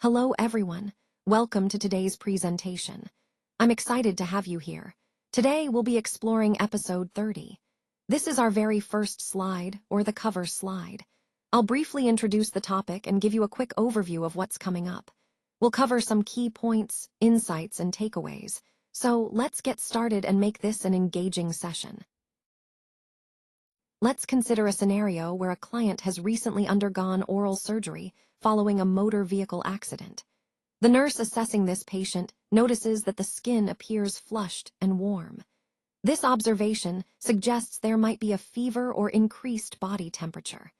Hello everyone, welcome to today's presentation. I'm excited to have you here. Today we'll be exploring episode 30. This is our very first slide, or the cover slide. I'll briefly introduce the topic and give you a quick overview of what's coming up. We'll cover some key points, insights, and takeaways. So let's get started and make this an engaging session. Let's consider a scenario where a client has recently undergone oral surgery following a motor vehicle accident. The nurse assessing this patient notices that the skin appears flushed and warm. This observation suggests there might be a fever or increased body temperature.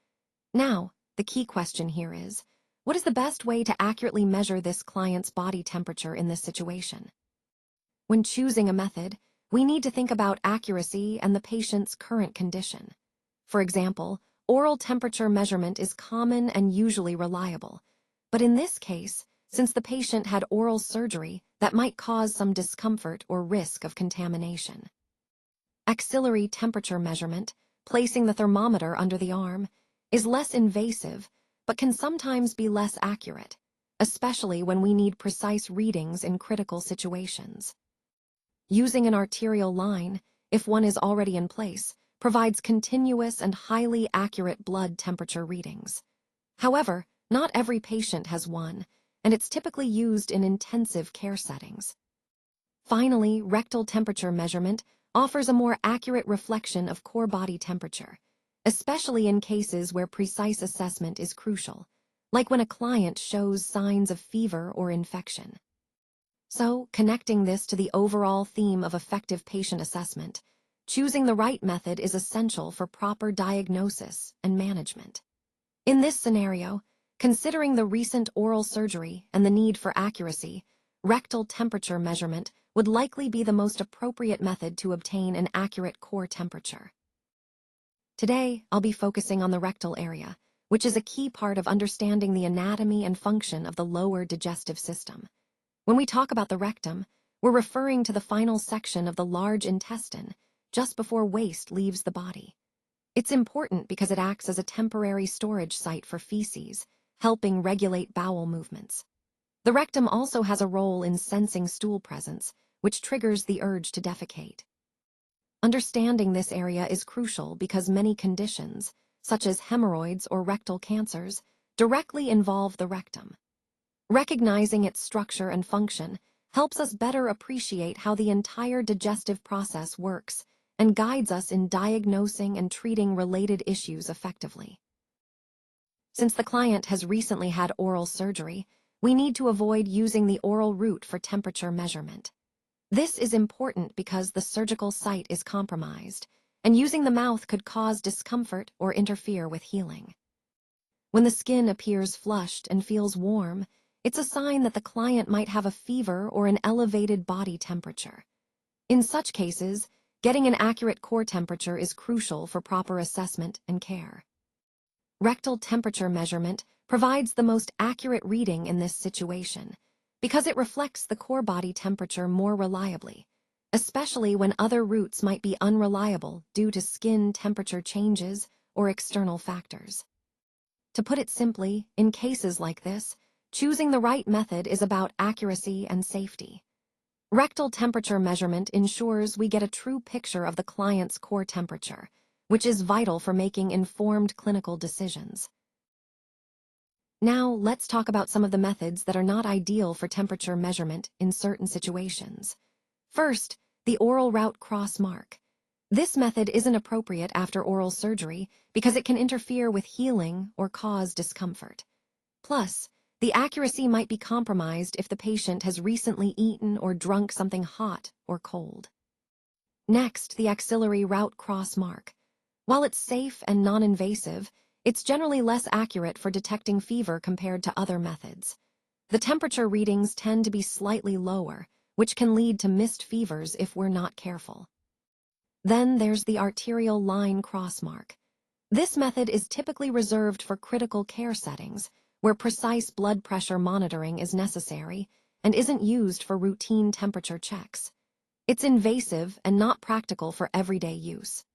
Now, the key question here is, what is the best way to accurately measure this client's body temperature in this situation? When choosing a method, we need to think about accuracy and the patient's current condition. For example, oral temperature measurement is common and usually reliable. But in this case, since the patient had oral surgery, that might cause some discomfort or risk of contamination. Axillary temperature measurement, placing the thermometer under the arm, is less invasive, but can sometimes be less accurate, especially when we need precise readings in critical situations. Using an arterial line, if one is already in place, provides continuous and highly accurate blood temperature readings. However, not every patient has one, and it's typically used in intensive care settings. Finally, rectal temperature measurement offers a more accurate reflection of core body temperature, especially in cases where precise assessment is crucial, like when a client shows signs of fever or infection. So, connecting this to the overall theme of effective patient assessment, choosing the right method is essential for proper diagnosis and management. In this scenario, considering the recent oral surgery and the need for accuracy, rectal temperature measurement would likely be the most appropriate method to obtain an accurate core temperature. Today, I'll be focusing on the rectal area, which is a key part of understanding the anatomy and function of the lower digestive system. When we talk about the rectum, we're referring to the final section of the large intestine, just before waste leaves the body. It's important because it acts as a temporary storage site for feces, helping regulate bowel movements. The rectum also has a role in sensing stool presence, which triggers the urge to defecate. Understanding this area is crucial because many conditions, such as hemorrhoids or rectal cancers, directly involve the rectum. Recognizing its structure and function helps us better appreciate how the entire digestive process works and guides us in diagnosing and treating related issues effectively. Since the client has recently had oral surgery, we need to avoid using the oral route for temperature measurement. This is important because the surgical site is compromised, and using the mouth could cause discomfort or interfere with healing. When the skin appears flushed and feels warm, it's a sign that the client might have a fever or an elevated body temperature. In such cases, getting an accurate core temperature is crucial for proper assessment and care. Rectal temperature measurement provides the most accurate reading in this situation because it reflects the core body temperature more reliably, especially when other routes might be unreliable due to skin temperature changes or external factors. To put it simply, in cases like this, choosing the right method is about accuracy and safety. Rectal temperature measurement ensures we get a true picture of the client's core temperature, which is vital for making informed clinical decisions. Now, let's talk about some of the methods that are not ideal for temperature measurement in certain situations. First, the oral route cross mark. This method isn't appropriate after oral surgery because it can interfere with healing or cause discomfort. Plus, the accuracy might be compromised if the patient has recently eaten or drunk something hot or cold. Next, the axillary route cross mark. While it's safe and non-invasive, it's generally less accurate for detecting fever compared to other methods. The temperature readings tend to be slightly lower, which can lead to missed fevers if we're not careful. Then there's the arterial line cross mark. This method is typically reserved for critical care settings, where precise blood pressure monitoring is necessary and isn't used for routine temperature checks. It's invasive and not practical for everyday use.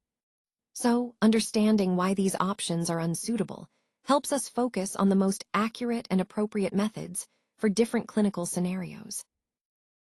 So, understanding why these options are unsuitable helps us focus on the most accurate and appropriate methods for different clinical scenarios.